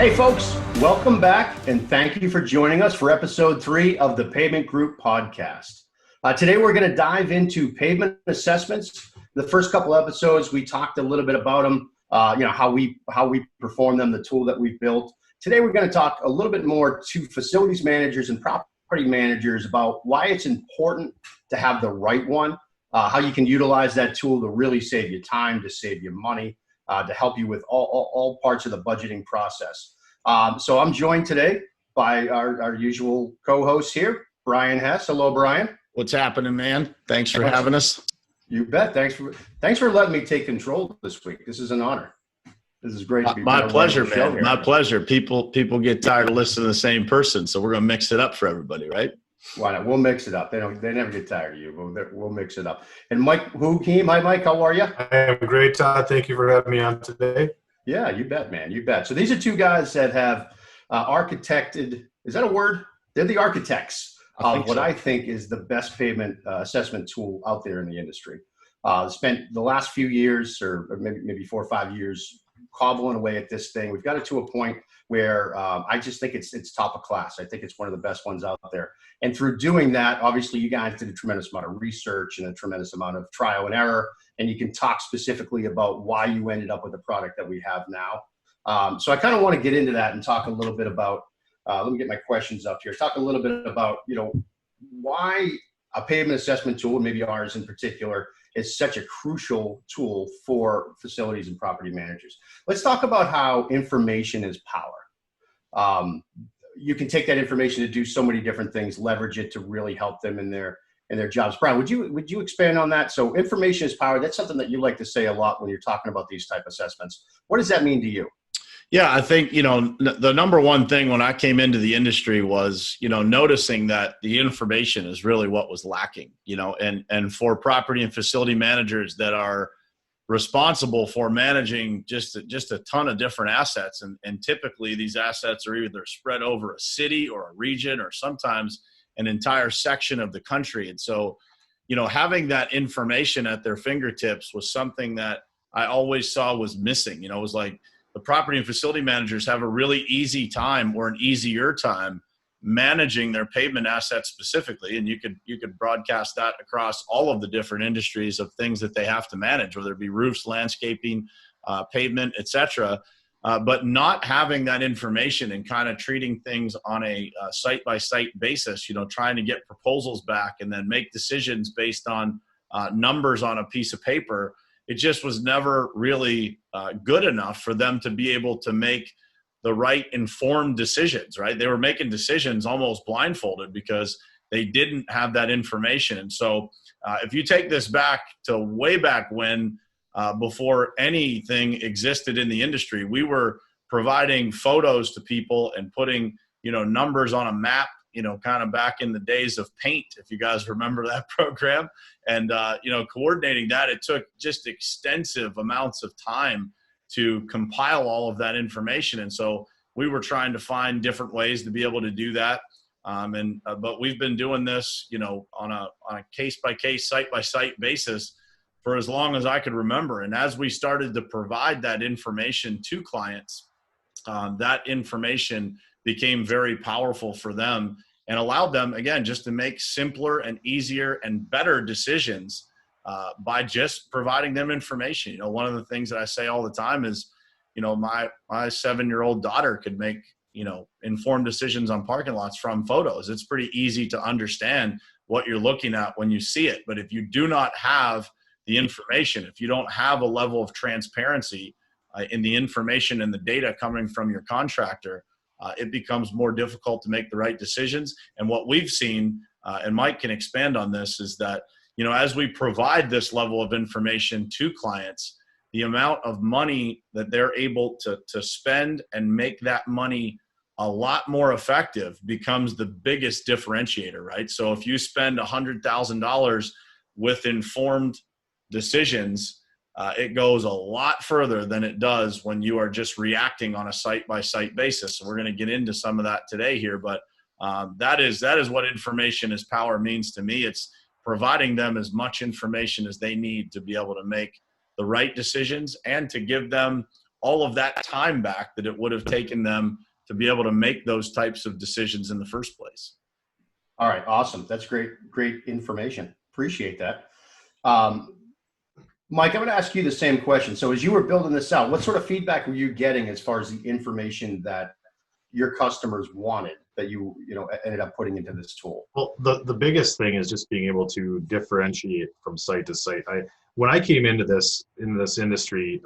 Hey folks, welcome back and thank you for joining us for episode 3 of the Pavement Group podcast. Today we're going to dive into pavement assessments. The first couple episodes we talked a little bit about them, how we perform them, the tool that we've built. Today we're going to talk a little bit more to facilities managers and property managers about why it's important to have the right one, how you can utilize that tool to really save you time, to save you money, to help you with all parts of the budgeting process. So I'm joined today by our usual co-host here, Brian Hess. Hello, Brian. What's happening, man? Thanks for having us. You bet. Thanks for letting me take control this week. This is an honor. This is great to be my pleasure, man. Here. My pleasure. People get tired of listening to the same person, so we're gonna mix it up for everybody, right? Why not? We'll mix it up. They never get tired of you. We'll mix it up. And Mike Hukim, hi Mike, how are you? I am great, Todd. Thank you for having me on today. Yeah, you bet, man. You bet. So these are two guys that have architected. Is that a word? They're the architects of what I think is the best pavement assessment tool out there in the industry. Spent the last few years, or maybe 4 or 5 years, cobbling away at this thing. We've got it to a point where I just think it's top of class. I think it's one of the best ones out there. And through doing that, obviously you guys did a tremendous amount of research and a tremendous amount of trial and error. And you can talk specifically about why you ended up with the product that we have now. So I kind of want to get into that and talk a little bit about, let me get my questions up here. Talk a little bit about, why a pavement assessment tool, maybe ours in particular, is such a crucial tool for facilities and property managers. Let's talk about how information is power. You can take that information to do so many different things, leverage it to really help them in their jobs. Brian, would you expand on that? So information is power. That's something that you like to say a lot when you're talking about these type assessments. What does that mean to you? Yeah, I think, the number one thing when I came into the industry was, noticing that the information is really what was lacking, and for property and facility managers that are responsible for managing just a ton of different assets. And typically these assets are either spread over a city or a region or sometimes an entire section of the country. And so, having that information at their fingertips was something that I always saw was missing. It was like the property and facility managers have a really easy time or an easier time managing their pavement assets specifically. And you could broadcast that across all of the different industries of things that they have to manage, whether it be roofs, landscaping, pavement, et cetera. But not having that information and kind of treating things on a site-by-site basis, trying to get proposals back and then make decisions based on numbers on a piece of paper, it just was never really good enough for them to be able to make the right informed decisions, right? They were making decisions almost blindfolded because they didn't have that information. And so if you take this back to way back when, before anything existed in the industry, we were providing photos to people and putting, numbers on a map, kind of back in the days of Paint, if you guys remember that program. And, coordinating that, it took just extensive amounts of time to compile all of that information. And so we were trying to find different ways to be able to do that. But we've been doing this, on a case-by-case, site-by-site basis for as long as I could remember. And as we started to provide that information to clients, that information became very powerful for them and allowed them, again, just to make simpler and easier and better decisions by just providing them information. One of the things that I say all the time is, my 7-year-old daughter could make, informed decisions on parking lots from photos. It's pretty easy to understand what you're looking at when you see it. But if you do not have the information, if you don't have a level of transparency in the information and the data coming from your contractor, it becomes more difficult to make the right decisions. And what we've seen, and Mike can expand on this, is that, as we provide this level of information to clients, the amount of money that they're able to spend and make that money a lot more effective becomes the biggest differentiator, right? So if you spend $100,000 with informed decisions, it goes a lot further than it does when you are just reacting on a site-by-site basis. So we're going to get into some of that today here, but that is what information is power means to me. It's providing them as much information as they need to be able to make the right decisions and to give them all of that time back that it would have taken them to be able to make those types of decisions in the first place. All right, awesome. That's great information. Appreciate that. Mike, I'm going to ask you the same question. So as you were building this out, what sort of feedback were you getting as far as the information that your customers wanted that you ended up putting into this tool? Well, the biggest thing is just being able to differentiate from site to site. When I came into this industry,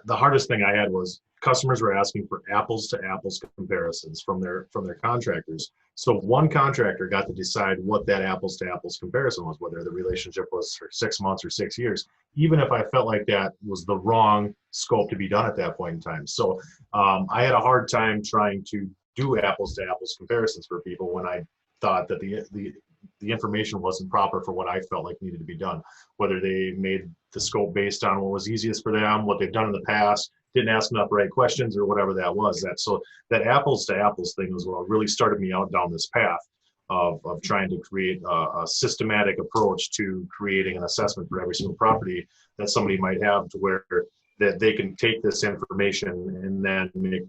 the hardest thing I had was customers were asking for apples to apples comparisons from their contractors. So one contractor got to decide what that apples to apples comparison was, whether the relationship was for 6 months or 6 years, even if I felt like that was the wrong scope to be done at that point in time. So I had a hard time trying to do apples to apples comparisons for people when I thought that the information wasn't proper for what I felt like needed to be done, whether they made the scope based on what was easiest for them, what they've done in the past, didn't ask enough right questions, or whatever that was. So that apples to apples thing was what really started me out down this path of trying to create a systematic approach to creating an assessment for every single property that somebody might have, to where that they can take this information and then make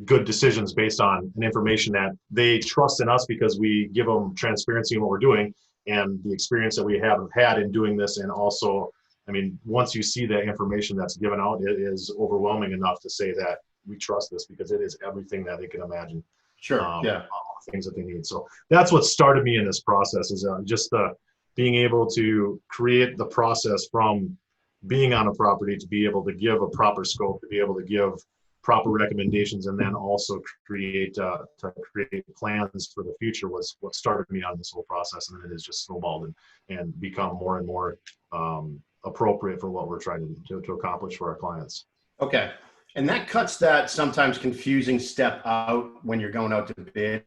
good decisions based on an information that they trust in us, because we give them transparency in what we're doing and the experience that we have had in doing this. And also, I mean, once you see that information that's given out, it is overwhelming enough to say that we trust this, because it is everything that they can imagine. Sure. Yeah. All the things that they need. So that's what started me in this process, is just being able to create the process from being on a property to be able to give a proper scope, to be able to give proper recommendations, and then also create plans for the future was what started me on this whole process. And then it has just snowballed and become more and more appropriate for what we're trying to accomplish for our clients. Okay. And that cuts that sometimes confusing step out when you're going out to bid,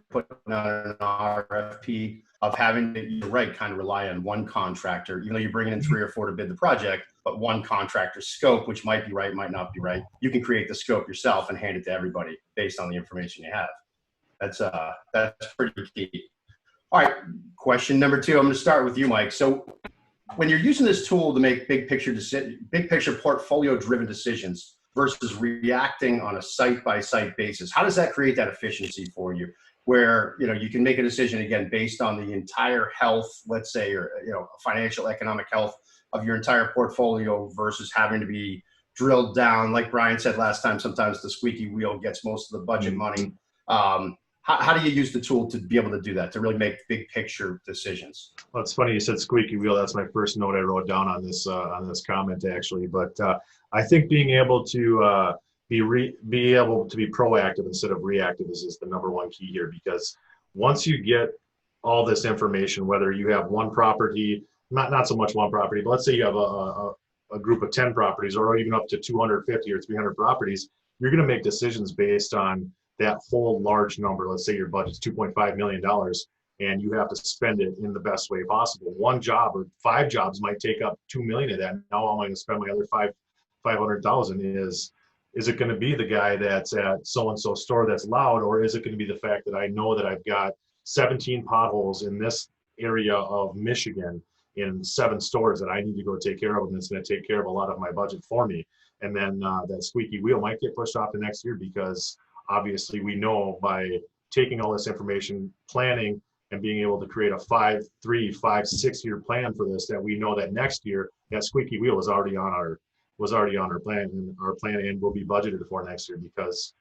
putting out an RFP, of having to, you're right, kind of rely on one contractor, even though you're bringing in 3 or 4 to bid the project, but one contractor's scope, which might be right, might not be right. You can create the scope yourself and hand it to everybody based on the information you have. That's pretty key. All right, question number 2. I'm going to start with you, Mike. So when you're using this tool to make big picture portfolio-driven decisions versus reacting on a site-by-site basis, how does that create that efficiency for you, where you can make a decision again based on the entire health, let's say, or financial, economic health of your entire portfolio, versus having to be drilled down, like Brian said last time, sometimes the squeaky wheel gets most of the budget money. How do you use the tool to be able to do that, to really make big picture decisions? Well, it's funny you said squeaky wheel. That's my first note I wrote down on this comment, actually. But I think being able to be able to be proactive instead of reactive is the number one key here, because once you get all this information, whether you have one property, not so much one property, but let's say you have a group of 10 properties, or even up to 250 or 300 properties, you're going to make decisions based on that whole large number. Let's say your budget's $2.5 million and you have to spend it in the best way possible. One job or 5 jobs might take up $2 million of that. Now I'm going to spend my other $500,000. Is it going to be the guy that's at so-and-so store that's loud, or is it going to be the fact that I know that I've got 17 potholes in this area of Michigan in 7 stores that I need to go take care of, and it's going to take care of a lot of my budget for me? And then that squeaky wheel might get pushed off to next year, because obviously we know by taking all this information, planning, and being able to create a 5, 3, 5, 6 year plan for this, that we know that next year that squeaky wheel was already on our plan, and will be budgeted for next year, because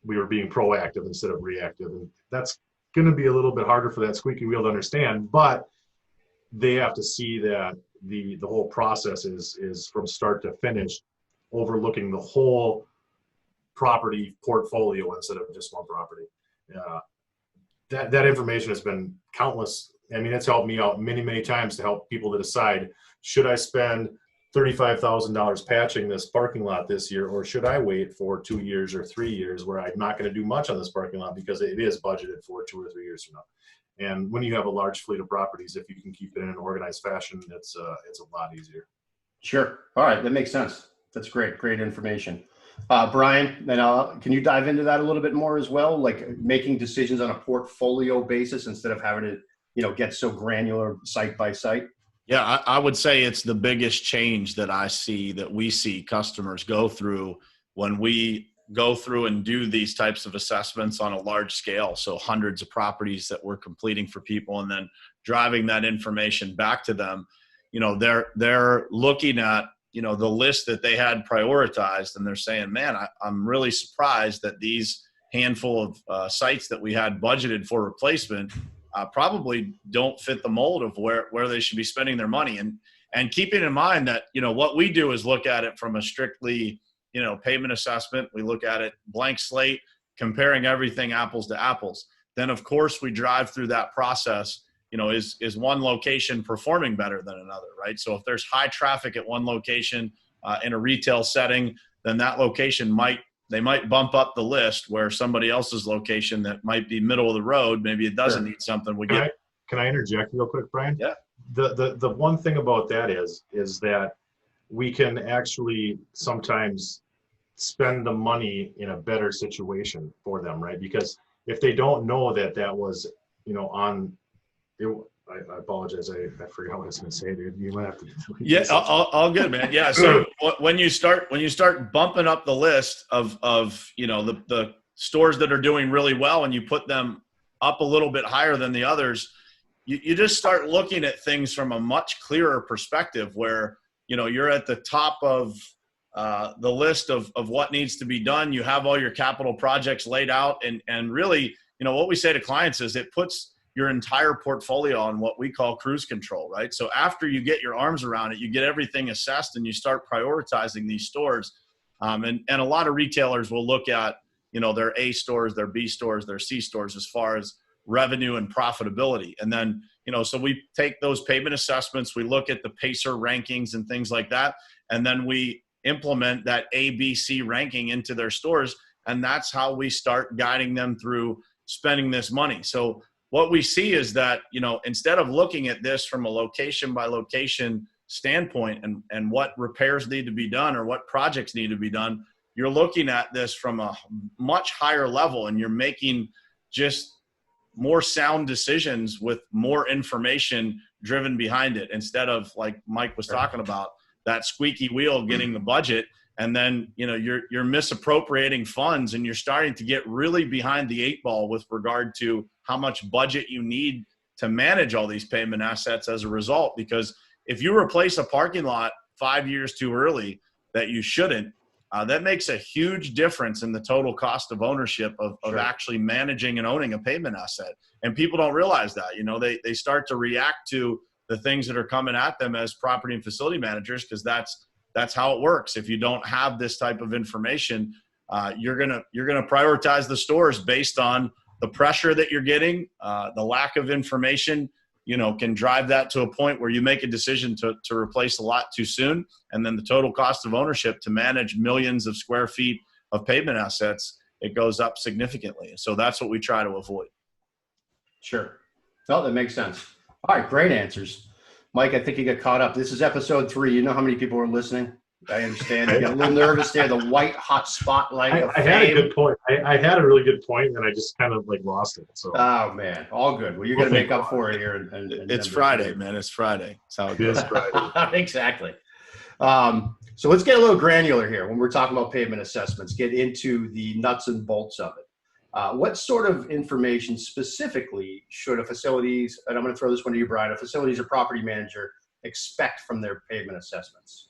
we were being proactive instead of reactive. And that's going to be a little bit harder for that squeaky wheel to understand, but they have to see that the whole process is from start to finish, overlooking the whole property portfolio instead of just one property. That information has been countless. I mean, it's helped me out many times to help people to decide, should I spend $35,000 patching this parking lot this year, or should I wait for 2 years or 3 years where I'm not going to do much on this parking lot because it is budgeted for 2 or 3 years from now? And when you have a large fleet of properties, if you can keep it in an organized fashion, it's a lot easier. Sure. All right. That makes sense. That's great information. Brian, then can you dive into that a little bit more as well? Like making decisions on a portfolio basis instead of having to, get so granular site by site? Yeah, I would say it's the biggest change that I see, that we see customers go through when we go through and do these types of assessments on a large scale. So hundreds of properties that we're completing for people and then driving that information back to them. You know, they're looking at, you know, the list that they had prioritized, and they're saying, man, I'm really surprised that these handful of sites that we had budgeted for replacement probably don't fit the mold of where they should be spending their money. And keeping in mind that, you know, what we do is look at it from a strictly, you know, pavement assessment. We look at it blank slate, comparing everything apples to apples. Then of course we drive through that process. You know, is one location performing better than another, right? So if there's high traffic at one location in a retail setting, then that location might bump up the list, where somebody else's location that might be middle of the road, maybe it doesn't need something. Can I interject real quick, Brian? Yeah. The one thing about that is that we can actually sometimes spend the money in a better situation for them, right? Because if they don't know that was, you know, I apologize. I forgot what I was going to say, dude. You might have to. Yeah, all good, man. Yeah. So when you start bumping up the list of you know, the stores that are doing really well, and you put them up a little bit higher than the others, you just start looking at things from a much clearer perspective, where, you know, you're at the top of the list of what needs to be done. You have all your capital projects laid out, and really, you know, what we say to clients is it puts your entire portfolio on what we call cruise control, right? So after you get your arms around it, you get everything assessed, and you start prioritizing these stores. And a lot of retailers will look at, you know, their A stores, their B stores, their C stores, as far as revenue and profitability. And then, you know, so we take those pavement assessments, we look at the PACER rankings and things like that, and then we implement that A, B, C ranking into their stores. And that's how we start guiding them through spending this money. So what we see is that, you know, instead of looking at this from a location by location standpoint and what repairs need to be done or what projects need to be done, you're looking at this from a much higher level, and you're making just more sound decisions with more information driven behind it, instead of, like Mike was talking about, that squeaky wheel getting the budget. And then, you know, you're misappropriating funds, and you're starting to get really behind the 8 ball with regard to how much budget you need to manage all these pavement assets as a result. Because if you replace a parking lot 5 years too early that you shouldn't, that makes a huge difference in the total cost of ownership of actually managing and owning a pavement asset. And people don't realize that. You know, they start to react to the things that are coming at them as property and facility managers, because that's how it works. If you don't have this type of information, you're gonna prioritize the stores based on the pressure that you're getting. The lack of information, you know, can drive that to a point where you make a decision to replace a lot too soon, and then the total cost of ownership to manage millions of square feet of pavement assets, it goes up significantly. So that's what we try to avoid. Sure. No, that makes sense. All right, great answers. Mike, I think you got caught up. This is episode 3. You know how many people are listening? I understand. You got a little nervous there. The white hot spotlight of I had a good point. I had a really good point, and I just kind of like lost it. So. Oh man, all good. Well, you're going to make up for it here. And it's Friday, man. It's Friday. That's how it is. Friday. Exactly. So let's get a little granular here when we're talking about pavement assessments. Get into the nuts and bolts of it. What sort of information specifically should a facilities, and I'm going to throw this one to you, Brian, a facilities or property manager expect from their pavement assessments?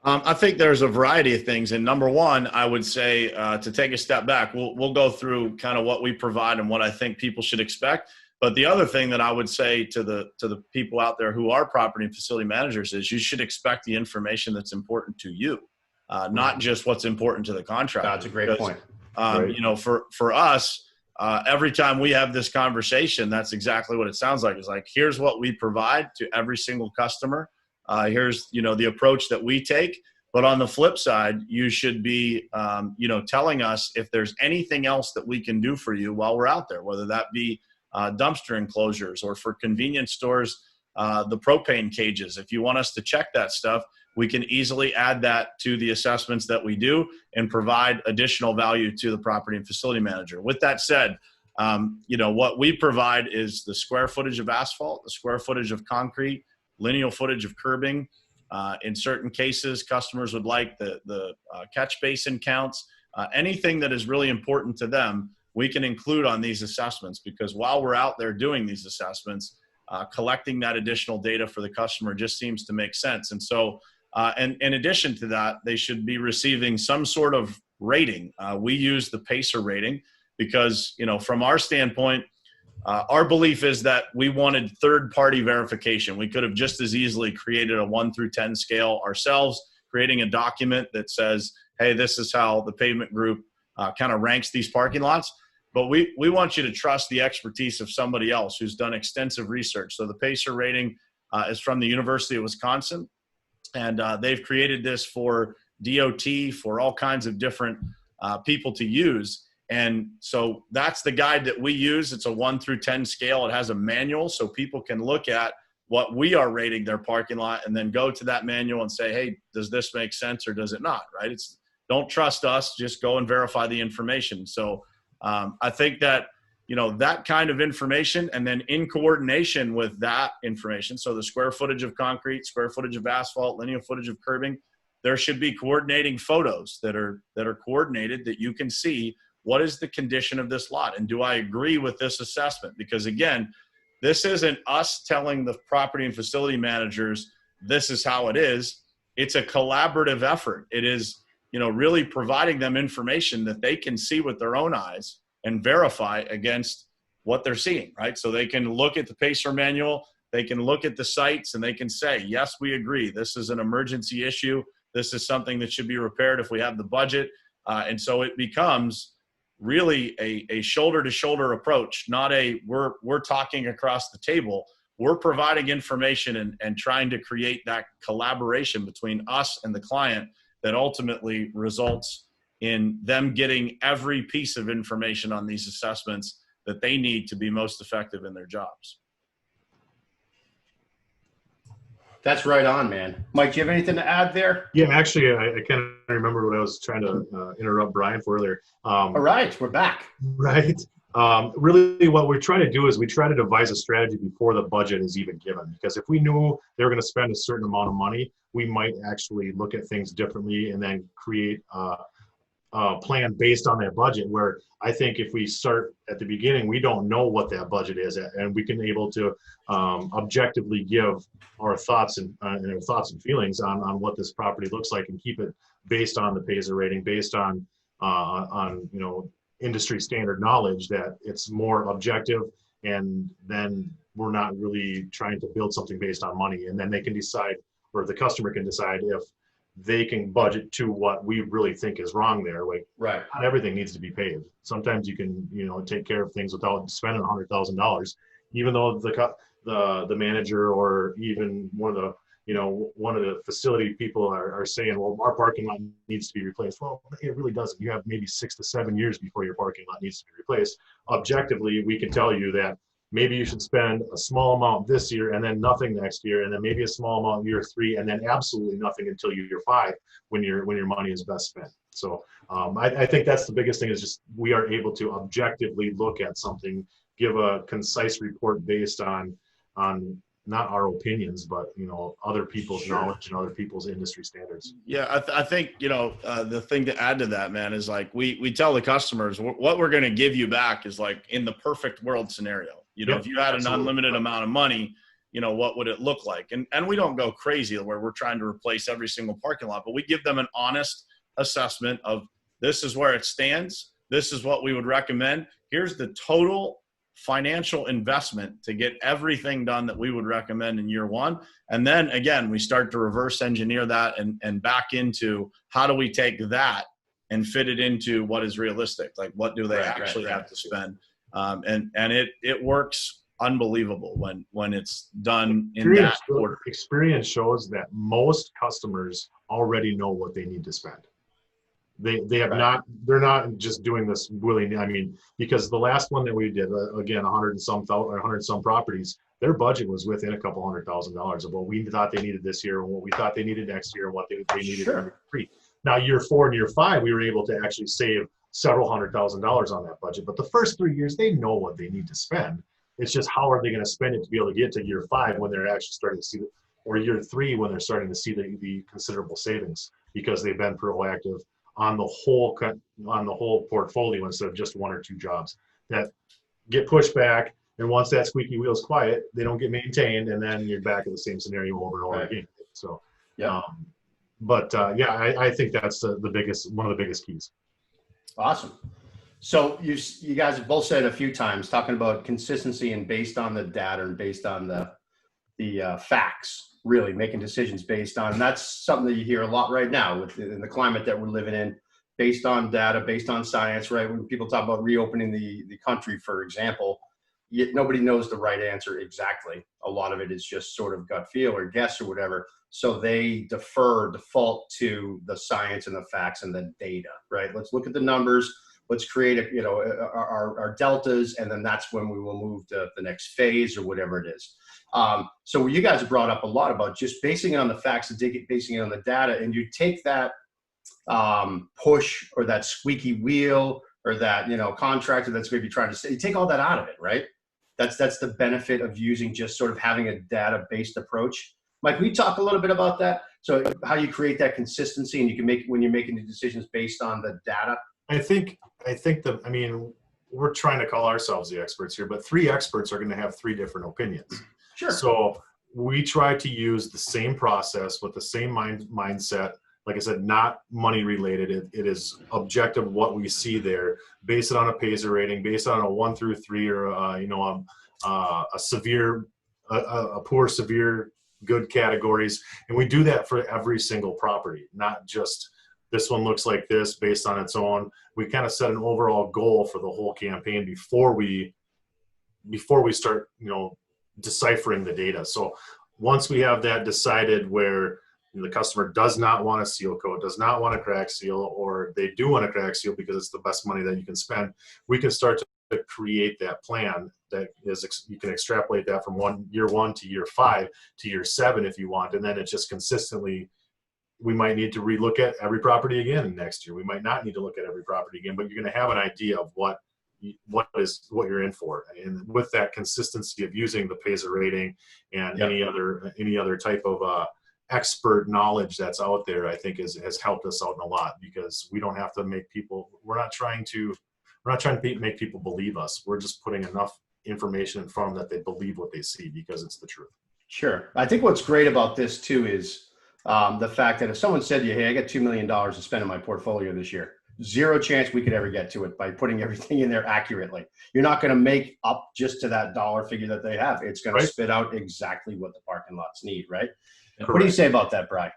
I think there's a variety of things. And number one, I would say to take a step back, we'll go through kind of what we provide and what I think people should expect. But the other thing that I would say to the people out there who are property and facility managers is you should expect the information that's important to you, not just what's important to the contractor. That's a great point. You know, for us, every time we have this conversation, that's exactly what it sounds like. It's like, here's what we provide to every single customer. Here's, you know, the approach that we take. But on the flip side, you should be, you know, telling us if there's anything else that we can do for you while we're out there, whether that be dumpster enclosures, or for convenience stores, the propane cages. If you want us to check that stuff, we can easily add that to the assessments that we do and provide additional value to the property and facility manager. With that said, you know, what we provide is the square footage of asphalt, the square footage of concrete, lineal footage of curbing. In certain cases, customers would like the catch basin counts. Anything that is really important to them, we can include on these assessments, because while we're out there doing these assessments, collecting that additional data for the customer just seems to make sense. And so, and in addition to that, they should be receiving some sort of rating. We use the PACER rating because, you know, from our standpoint, our belief is that we wanted third-party verification. We could have just as easily created a 1 through 10 scale ourselves, creating a document that says, hey, this is how the Pavement Group kind of ranks these parking lots. But we want you to trust the expertise of somebody else who's done extensive research. So the PACER rating is from the University of Wisconsin, and they've created this for DOT, for all kinds of different people to use. And so that's the guide that we use. It's a 1 through 10 scale. It has a manual so people can look at what we are rating their parking lot and then go to that manual and say, hey, does this make sense or does it not, right? It's don't trust us, just go and verify the information. So I think that, you know, that kind of information, and then in coordination with that information, so the square footage of concrete, square footage of asphalt, linear footage of curbing, there should be coordinating photos that are coordinated, that you can see what is the condition of this lot, and do I agree with this assessment? Because again, this isn't us telling the property and facility managers this is how it is. It's a collaborative effort. It is, you know, really providing them information that they can see with their own eyes and verify against what they're seeing, right? So they can look at the PACER manual, they can look at the sites, and they can say, yes, we agree. This is an emergency issue. This is something that should be repaired if we have the budget. And so it becomes really a shoulder-to-shoulder approach, not a we're talking across the table. We're providing information and trying to create that collaboration between us and the client that ultimately results in them getting every piece of information on these assessments that they need to be most effective in their jobs. That's right on, man. Mike, do you have anything to add there? Yeah, actually, I can't remember what I was trying to interrupt Brian for earlier. All right, we're back. Right. Really, what we're trying to do is we try to devise a strategy before the budget is even given. Because if we knew they were going to spend a certain amount of money, we might actually look at things differently and then create a plan based on that budget. Where I think if we start at the beginning, we don't know what that budget is, and we can able to objectively give our thoughts and feelings on what this property looks like, and keep it based on the PACER rating, based on you know, industry standard knowledge, that it's more objective, and then we're not really trying to build something based on money. And then they can decide, or the customer can decide, if they can budget to what we really think is wrong there. Like, right, not everything needs to be paved. Sometimes you can, you know, take care of things without spending $100,000, even though the manager or even one of the facility people are saying, well, our parking lot needs to be replaced. Well, it really doesn't. You have maybe 6 to 7 years before your parking lot needs to be replaced. Objectively, we can tell you that maybe you should spend a small amount this year and then nothing next year, and then maybe a small amount year 3, and then absolutely nothing until year 5 when your money is best spent. So I think that's the biggest thing, is just we are able to objectively look at something, give a concise report based on not our opinions, but, you know, other people's knowledge and other people's industry standards. Yeah, I think, you know, the thing to add to that, man, is like we tell the customers what we're going to give you back is like in the perfect world scenario. You know, if you had an unlimited amount of money, you know, what would it look like? And we don't go crazy where we're trying to replace every single parking lot, but we give them an honest assessment of, this is where it stands. This is what we would recommend. Here's the total financial investment to get everything done that we would recommend in year 1. And then again, we start to reverse engineer that and back into, how do we take that and fit it into what is realistic? Like, what do they actually have to spend? And it works unbelievable when it's done in that order. Experience shows that most customers already know what they need to spend. They have not, they're not just doing this willy-nilly. I mean, because the last one that we did, again, 100 and some properties, their budget was within a couple $100,000 of what we thought they needed this year and what we thought they needed next year and what they needed in year 3. Now, year 4 and year 5, we were able to actually save several $100,000 on that budget. But the first 3 years, they know what they need to spend. It's just, how are they going to spend it to be able to get to year 5 when they're actually starting to see or year 3 when they're starting to see the considerable savings because they've been proactive on the whole portfolio instead of just 1 or 2 jobs that get pushed back. And once that squeaky wheel's quiet, they don't get maintained, and then you're back in the same scenario over and over again. So, yeah. I think that's one of the biggest keys. Awesome. So you guys have both said a few times talking about consistency and based on the data and based on the facts, really making decisions based on. And that's something that you hear a lot right now in the climate that we're living in, based on data, based on science. Right, when people talk about reopening the country, for example, nobody knows the right answer exactly. A lot of it is just sort of gut feel or guess or whatever. So they default to the science and the facts and the data, right? Let's look at the numbers. Let's create our deltas, and then that's when we will move to the next phase or whatever it is. So you guys brought up a lot about just basing it on the facts and basing it on the data, and you take that push or that squeaky wheel or that contractor that's maybe trying to say, you take all that out of it, right? That's the benefit of using just sort of having a data-based approach. Mike, can we talk a little bit about that? So how you create that consistency and you can make when you're making the decisions based on the data? I think we're trying to call ourselves the experts here, but 3 experts are going to have 3 different opinions. Sure. So we try to use the same process with the same mindset. Like I said, not money related. It is objective what we see there. Base it on a PASER rating, based on a 1 through 3, or a severe, a poor, severe, good categories. And we do that for every single property, not just this one looks like this based on its own. We kind of set an overall goal for the whole campaign before we start, deciphering the data. So once we have that decided where the customer does not want a seal coat, does not want a crack seal, or they do want a crack seal because it's the best money that you can spend, we can start to create that plan that is, you can extrapolate that from year 1 to year 5 to year 7 if you want. And then it just consistently, we might need to relook at every property again next year. We might not need to look at every property again, but you're going to have an idea of what you're in for. And with that consistency of using the PASER rating and any other type of expert knowledge that's out there, I think has helped us out in a lot, because we don't have to make people, we're not trying to make people believe us. We're just putting enough information in front of them that they believe what they see because it's the truth. Sure. I think what's great about this too is the fact that if someone said to you, hey, I got $2 million to spend in my portfolio this year, zero chance we could ever get to it by putting everything in there accurately. You're not going to make up just to that dollar figure that they have. It's going to spit out exactly what the parking lots need, right? Correct. What do you say about that, Bri?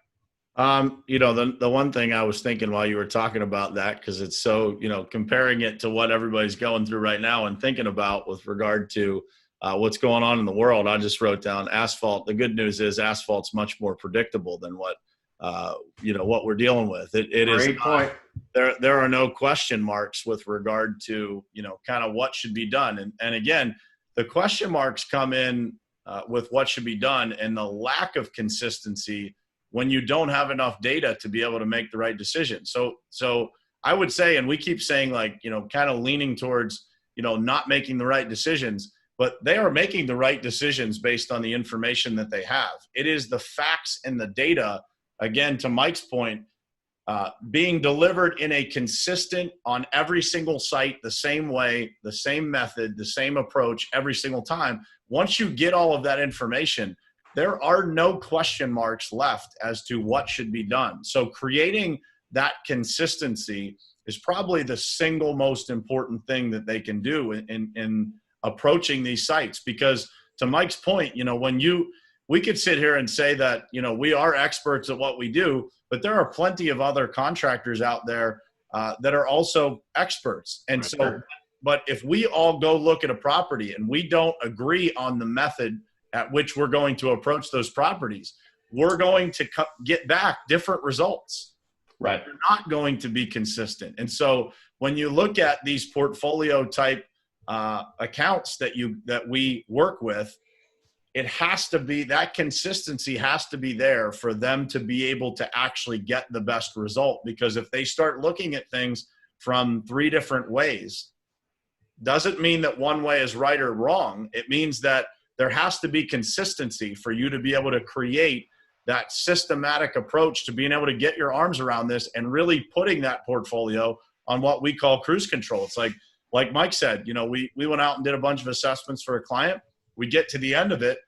The one thing I was thinking while you were talking about that, because it's so, comparing it to what everybody's going through right now and thinking about with regard to what's going on in the world, I just wrote down asphalt. The good news is asphalt's much more predictable than what we're dealing with. It is great point. There are no question marks with regard to, kind of what should be done. And again, the question marks come in with what should be done and the lack of consistency when you don't have enough data to be able to make the right decision. So I would say, and we keep saying kind of leaning towards, not making the right decisions, but they are making the right decisions based on the information that they have. It is the facts and the data, again, to Mike's point, being delivered in a consistent, on every single site, the same way, the same method, the same approach every single time. Once you get all of that information, there are no question marks left as to what should be done. So creating that consistency is probably the single most important thing that they can do in approaching these sites. Because to Mike's point, we could sit here and say that, we are experts at what we do, but there are plenty of other contractors out there that are also experts. And but if we all go look at a property and we don't agree on the method at which we're going to approach those properties, we're going to get back different results. Right. They're not going to be consistent. And so when you look at these portfolio type accounts that we work with, it has to be, that consistency has to be there for them to be able to actually get the best result. Because if they start looking at things from 3 different ways, doesn't mean that one way is right or wrong. It means that there has to be consistency for you to be able to create that systematic approach to being able to get your arms around this and really putting that portfolio on what we call cruise control. It's like Mike said, you know, we went out and did a bunch of assessments for a client. We get to the end of it,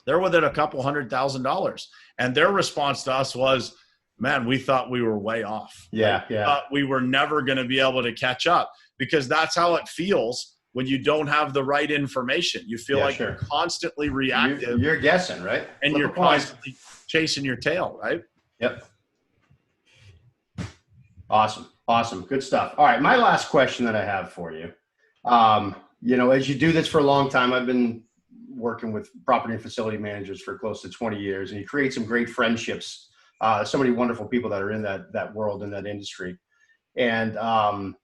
they're within a couple $100,000. And their response to us was, man, we thought we were way off. Yeah, yeah. Thought we were never going to be able to catch up, because that's how it feels when you don't have the right information. You feel like you're constantly reactive. You're guessing, right? And you're constantly chasing your tail, right? Yep. Awesome. Good stuff. All right. My last question that I have for you, you know, as you do this for a long time, I've been working with property and facility managers for close to 20 years, and you create some great friendships. So many wonderful people that are in that world, in that industry. And,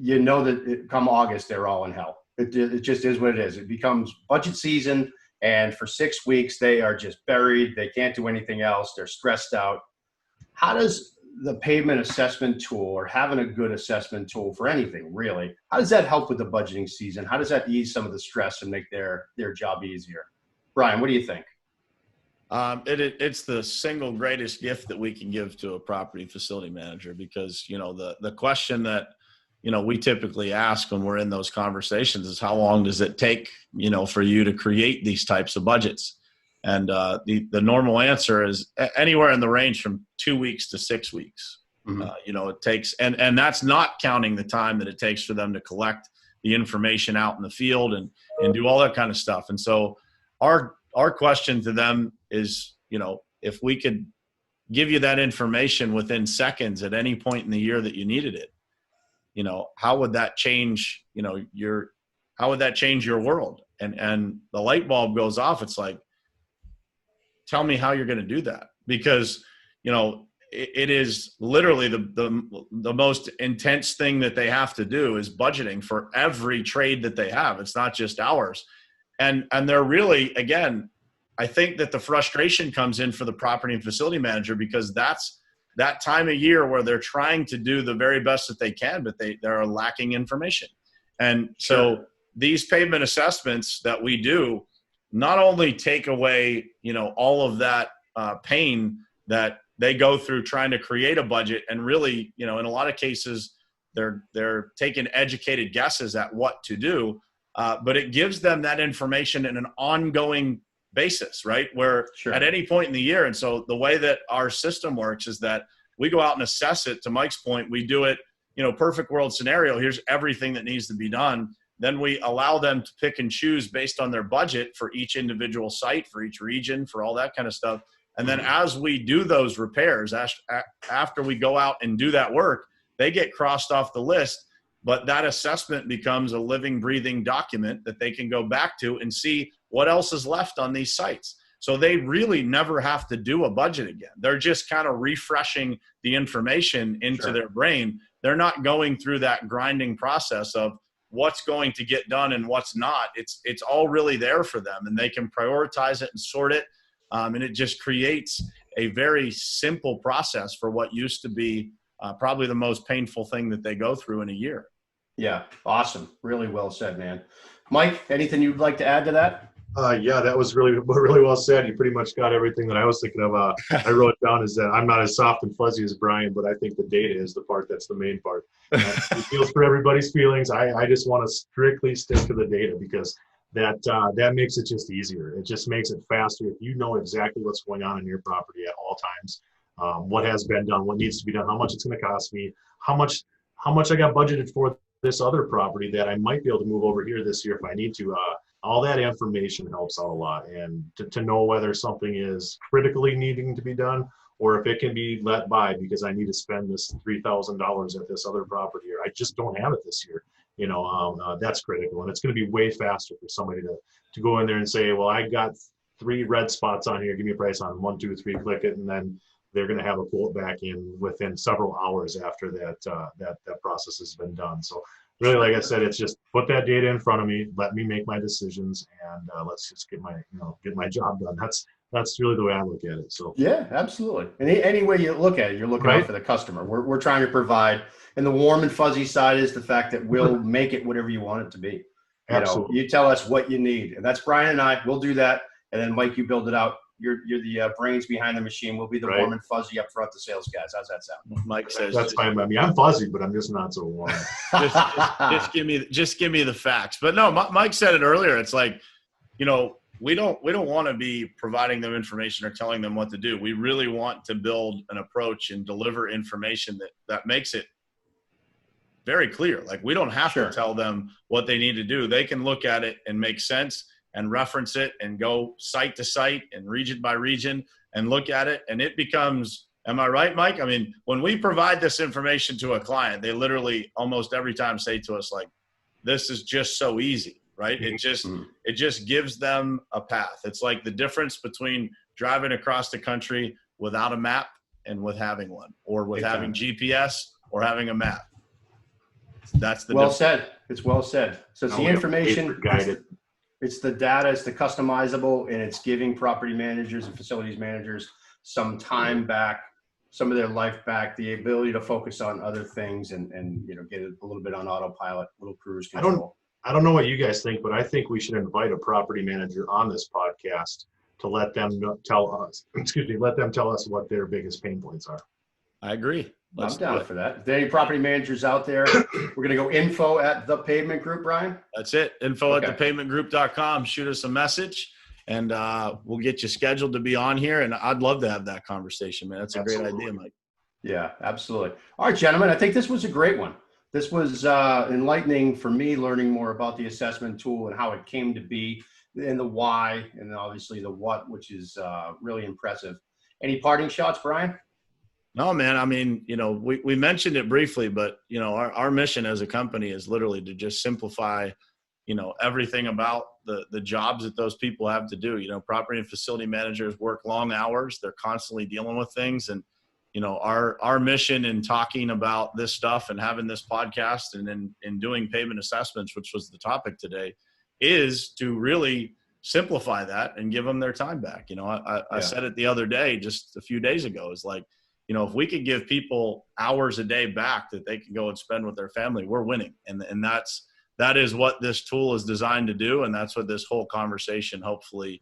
you know that come August, they're all in hell. It just is what it is. It becomes budget season, and for 6 weeks, they are just buried. They can't do anything else. They're stressed out. How does the pavement assessment tool, or having a good assessment tool for anything really, how does that help with the budgeting season? How does that ease some of the stress and make their job easier? Brian, what do you think? It's the single greatest gift that we can give to a property facility manager, because, you know, the question that, you know, we typically ask when we're in those conversations is, how long does it take, you know, for you to create these types of budgets? And the normal answer is anywhere in the range from 2 weeks to 6 weeks. Mm-hmm. You know, it takes, and that's not counting the time that it takes for them to collect the information out in the field and do all that kind of stuff. And so our question to them is, you know, if we could give you that information within seconds at any point in the year that you needed it, you know, how would that change, you know, how would that change your world? And the light bulb goes off. It's like, tell me how you're going to do that, because, you know, it is literally the most intense thing that they have to do is budgeting for every trade that they have. It's not just ours. And they're really, again, I think that the frustration comes in for the property and facility manager, because that's that time of year where they're trying to do the very best that they can, but they're lacking information. And so these pavement assessments that we do not only take away, you know, all of that pain that they go through trying to create a budget, and really, you know, in a lot of cases, they're taking educated guesses at what to do, but it gives them that information in an ongoing basis, right? Where at any point in the year, and so the way that our system works is that we go out and assess it. To Mike's point, we do it, you know, perfect world scenario. Here's everything that needs to be done. Then we allow them to pick and choose based on their budget for each individual site, for each region, for all that kind of stuff. And then as we do those repairs, after we go out and do that work, they get crossed off the list. But that assessment becomes a living, breathing document that they can go back to and see what else is left on these sites. So they really never have to do a budget again. They're just kind of refreshing the information into their brain. They're not going through that grinding process of what's going to get done and what's not. It's all really there for them, and they can prioritize it and sort it. And it just creates a very simple process for what used to be probably the most painful thing that they go through in a year. Yeah. Awesome. Really well said, man. Mike, anything you'd like to add to that? Yeah, that was really well said. You pretty much got everything that I was thinking of. I wrote down is that I'm not as soft and fuzzy as Brian, but I think the data is the part that's the main part. It feels for everybody's feelings. I just want to strictly stick to the data, because that makes it just easier. It just makes it faster if you know exactly what's going on in your property at all times. What has been done, what needs to be done, how much it's going to cost me, how much I got budgeted for this other property that I might be able to move over here this year if I need to. All that information helps out a lot, and to know whether something is critically needing to be done, or if it can be let by because I need to spend this $3,000 at this other property, or I just don't have it this year. You know, that's critical, and it's going to be way faster for somebody to go in there and say, well, I got 3 red spots on here, give me a price on 1, 2, 3, click it, and then they're going to have a quote back in within several hours after that process has been done. So really, like I said, it's just put that data in front of me, let me make my decisions, and let's just get my job done. That's really the way I look at it. So yeah, absolutely. And any way you look at it, you're looking out for the customer. We're trying to provide, and the warm and fuzzy side is the fact that we'll make it whatever you want it to be. Absolutely. you tell us what you need, and that's Brian and I. We'll do that, and then Mike, you build it out. You're the brains behind the machine. We'll be the warm and fuzzy up front, the sales guys. How's that sound? Mike says That's fine by me. I'm fuzzy, but I'm just not so warm. just give me the facts. But no, Mike said it earlier. It's like, we don't want to be providing them information or telling them what to do. We really want to build an approach and deliver information that makes it very clear. Like, we don't have to tell them what they need to do. They can look at it and make sense and reference it and go site to site and region by region and look at it. And it becomes, am I right, Mike? I mean, when we provide this information to a client, they literally almost every time say to us, like, this is just so easy, right? It just gives them a path. It's like the difference between driving across the country without a map and with having one, or with having GPS or having a map. That's the well said. It's well said. So it's the information, guided. it's the data, it's the customizable, and it's giving property managers and facilities managers some time back, some of their life back, the ability to focus on other things and get a little bit on autopilot, little cruise control. I don't know what you guys think, but I think we should invite a property manager on this podcast to let them tell us what their biggest pain points are. I agree. I'm down for that. If there are any property managers out there, we're going to go info at the Pavement Group, Brian. That's it. Info at thepavementgroup.com. Shoot us a message and we'll get you scheduled to be on here. And I'd love to have that conversation, man. That's a great idea, Mike. Yeah, absolutely. All right, gentlemen, I think this was a great one. This was enlightening for me, learning more about the assessment tool and how it came to be, and the why, and obviously the what, which is really impressive. Any parting shots, Brian? No, man. I mean, we mentioned it briefly, but, our mission as a company is literally to just simplify, everything about the jobs that those people have to do. Property and facility managers work long hours. They're constantly dealing with things. And, our mission in talking about this stuff and having this podcast and in doing pavement assessments, which was the topic today, is to really simplify that and give them their time back. I said it the other day, just a few days ago, is like, if we could give people hours a day back that they can go and spend with their family, we're winning. And that is what this tool is designed to do. And that's what this whole conversation hopefully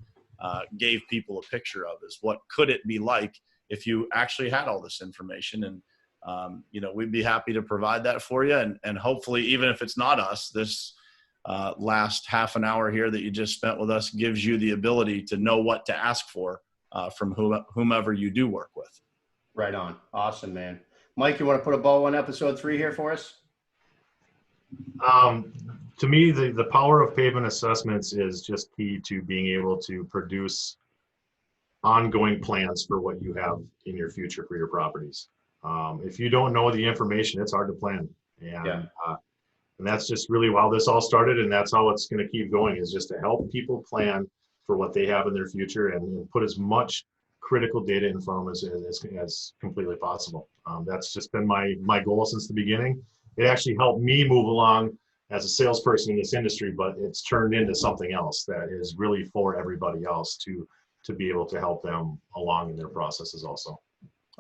gave people a picture of, is what could it be like if you actually had all this information. And, we'd be happy to provide that for you. And hopefully, even if it's not us, this last half an hour here that you just spent with us gives you the ability to know what to ask for from whomever you do work with. Right on. Awesome, man. Mike, you want to put a bow on episode 3 here for us? To me, the power of pavement assessments is just key to being able to produce ongoing plans for what you have in your future for your properties. If you don't know the information, it's hard to plan. And that's just really how this all started, and that's how it's going to keep going, is just to help people plan for what they have in their future and put as much critical data in front of us as completely possible. That's just been my goal since the beginning. It actually helped me move along as a salesperson in this industry, but it's turned into something else that is really for everybody else to be able to help them along in their processes also.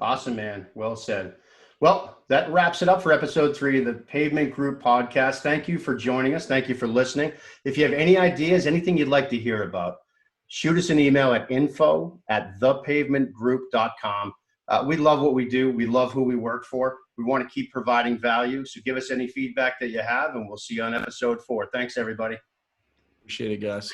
Awesome, man. Well said. Well, that wraps it up for episode 3 of the Pavement Group podcast. Thank you for joining us. Thank you for listening. If you have any ideas, anything you'd like to hear about, shoot us an email at info@thepavementgroup.com. We love what we do. We love who we work for. We want to keep providing value. So give us any feedback that you have, and we'll see you on episode 4. Thanks, everybody. Appreciate it, guys.